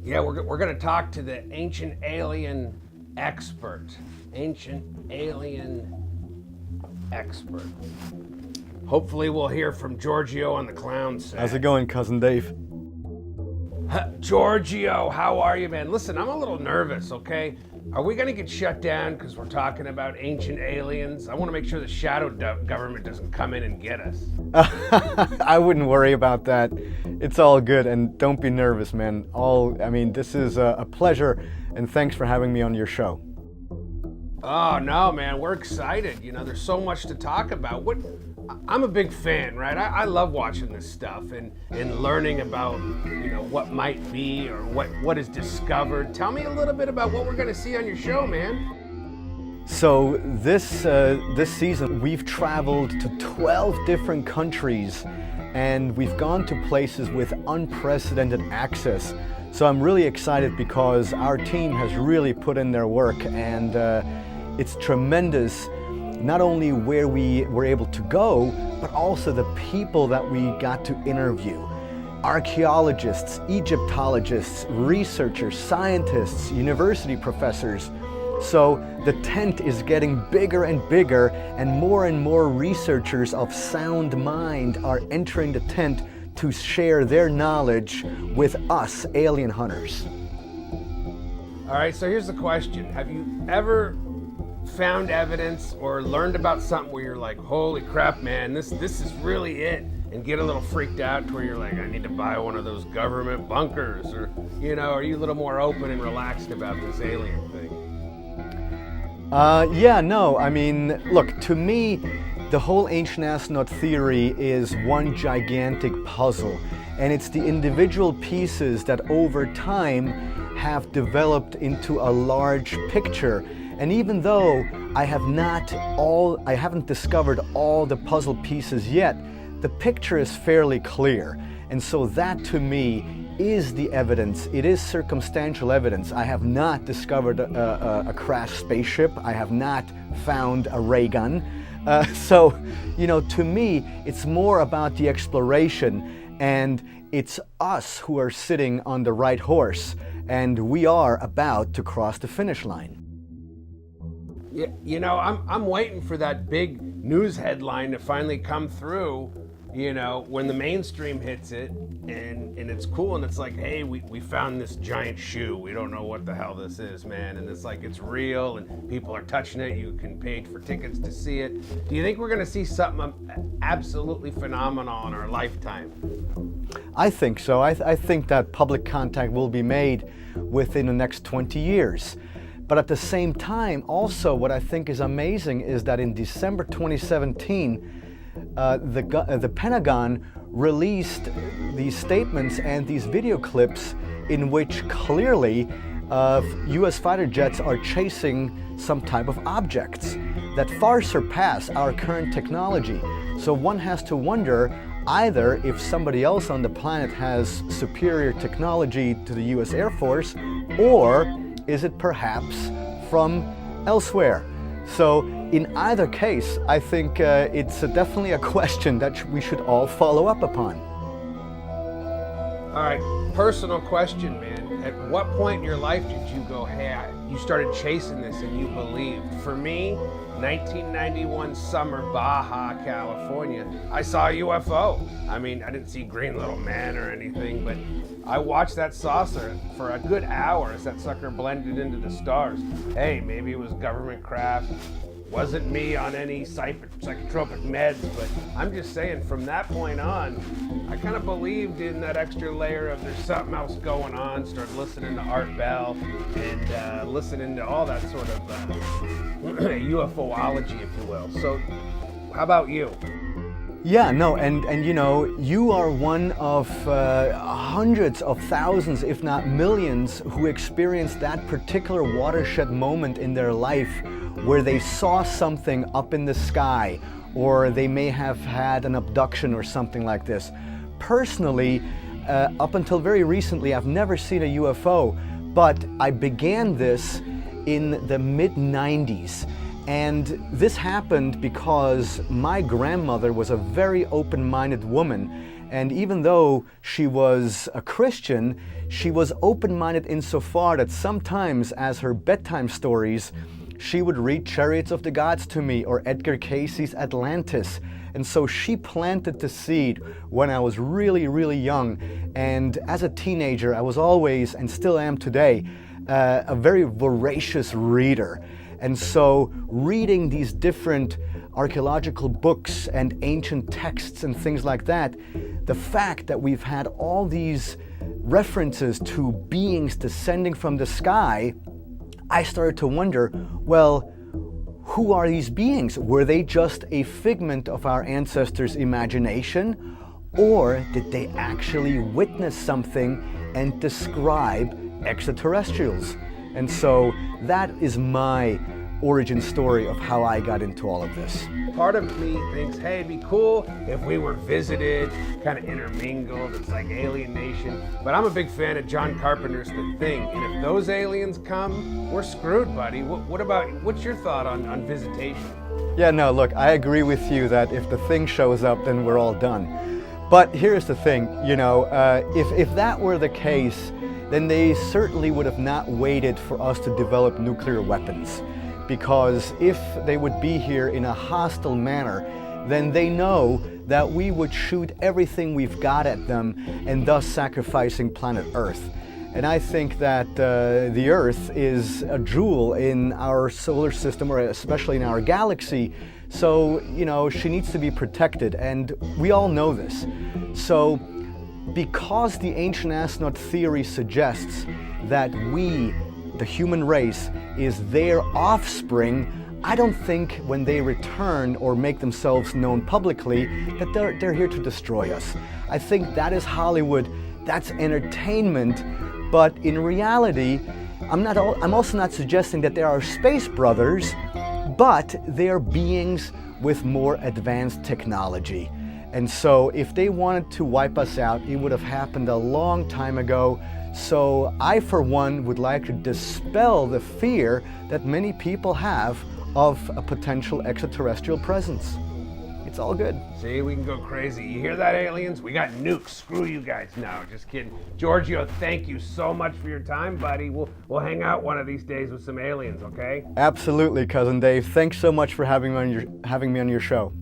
Yeah, we're going to talk to the ancient alien expert. Ancient alien expert. Hopefully we'll hear from Georgio on the clown set. How's it going, Cousin Dave? Giorgio, how are you, man? Listen, I'm a little nervous, okay? Are we gonna get shut down because we're talking about ancient aliens? I want to make sure the shadow government doesn't come in and get us. I wouldn't worry about that. It's all good, and don't be nervous, man. This is a pleasure, and thanks for having me on your show. Oh, no, man, we're excited. You know, there's so much to talk about. I'm a big fan, right? I love watching this stuff and learning about, what might be or what is discovered. Tell me a little bit about what we're going to see on your show, man. So this season, we've traveled to 12 different countries, and we've gone to places with unprecedented access. So I'm really excited because our team has really put in their work, and it's tremendous. Not only where we were able to go, but also the people that we got to interview. Archaeologists, Egyptologists, researchers, scientists, university professors. So the tent is getting bigger and bigger, and more researchers of sound mind are entering the tent to share their knowledge with us alien hunters. All right, so here's the question. Have you ever found evidence or learned about something where you're like, holy crap, man, this is really it, and get a little freaked out to where you're like, I need to buy one of those government bunkers, or, are you a little more open and relaxed about this alien thing? Look, to me, the whole ancient astronaut theory is one gigantic puzzle, and it's the individual pieces that over time have developed into a large picture. And even though I haven't discovered all the puzzle pieces yet, the picture is fairly clear. And so that to me is the evidence. It is circumstantial evidence. I have not discovered a crashed spaceship. I have not found a ray gun. To me, it's more about the exploration, and it's us who are sitting on the right horse, and we are about to cross the finish line. Yeah, I'm waiting for that big news headline to finally come through, when the mainstream hits it, and it's cool, and it's like, hey, we found this giant shoe. We don't know what the hell this is, man. And it's like, it's real, and people are touching it. You can pay for tickets to see it. Do you think we're going to see something absolutely phenomenal in our lifetime? I think so. I think that public contact will be made within the next 20 years. But at the same time, also, what I think is amazing is that in December 2017, the Pentagon released these statements and these video clips in which clearly U.S. fighter jets are chasing some type of objects that far surpass our current technology. So one has to wonder either if somebody else on the planet has superior technology to the U.S. Air Force, or is it perhaps from elsewhere? So in either case, I think it's definitely a question that we should all follow up upon. All right, personal question, man. At what point in your life did you go, hey, you started chasing this and you believed? For me, 1991 summer, Baja, California, I saw a UFO. I mean, I didn't see green little man or anything, but I watched that saucer for a good hour as that sucker blended into the stars. Hey, maybe it was government craft. Wasn't me on any psychotropic meds, but I'm just saying from that point on, I kind of believed in that extra layer of there's something else going on. Started listening to Art Bell and listening to all that sort of UFOology, if you will. So how about you? Yeah, no, and you are one of hundreds of thousands, if not millions, who experienced that particular watershed moment in their life where they saw something up in the sky, or they may have had an abduction or something like this. Personally, up until very recently, I've never seen a UFO, but I began this in the mid-90s. And this happened because my grandmother was a very open-minded woman, And even though she was a Christian, she was open-minded insofar that sometimes, as her bedtime stories, she would read Chariots of the Gods to me or Edgar Cayce's Atlantis. And so she planted the seed when I was really, really young. And as a teenager, I was always, and still am today, a very voracious reader. And so reading these different archaeological books and ancient texts and things like that, the fact that we've had all these references to beings descending from the sky, I started to wonder, well, who are these beings? Were they just a figment of our ancestors' imagination? Or did they actually witness something and describe extraterrestrials? And so that is my origin story of how I got into all of this. Part of me thinks, hey, it'd be cool if we were visited, kind of intermingled. It's like Alien Nation. But I'm a big fan of John Carpenter's The Thing. And if those aliens come, we're screwed, buddy. What's your thought on visitation? Yeah, no, look, I agree with you that if The Thing shows up, then we're all done. But here's the thing, if that were the case, then they certainly would have not waited for us to develop nuclear weapons. Because if they would be here in a hostile manner, then they know that we would shoot everything we've got at them and thus sacrificing planet Earth. And I think that the Earth is a jewel in our solar system, or especially in our galaxy. So, she needs to be protected, and we all know this. So, because the ancient astronaut theory suggests that we, the human race, is their offspring, I don't think when they return or make themselves known publicly that they're here to destroy us. I think that is Hollywood, that's entertainment, but in reality, I'm also not suggesting that there are space brothers, but they're beings with more advanced technology. And so if they wanted to wipe us out, it would have happened a long time ago. So I, for one, would like to dispel the fear that many people have of a potential extraterrestrial presence. It's all good. See, we can go crazy. You hear that, aliens? We got nukes. Screw you guys. No, just kidding. Giorgio, thank you so much for your time, buddy. We'll hang out one of these days with some aliens, okay? Absolutely, Cousin Dave. Thanks so much for having me on your show.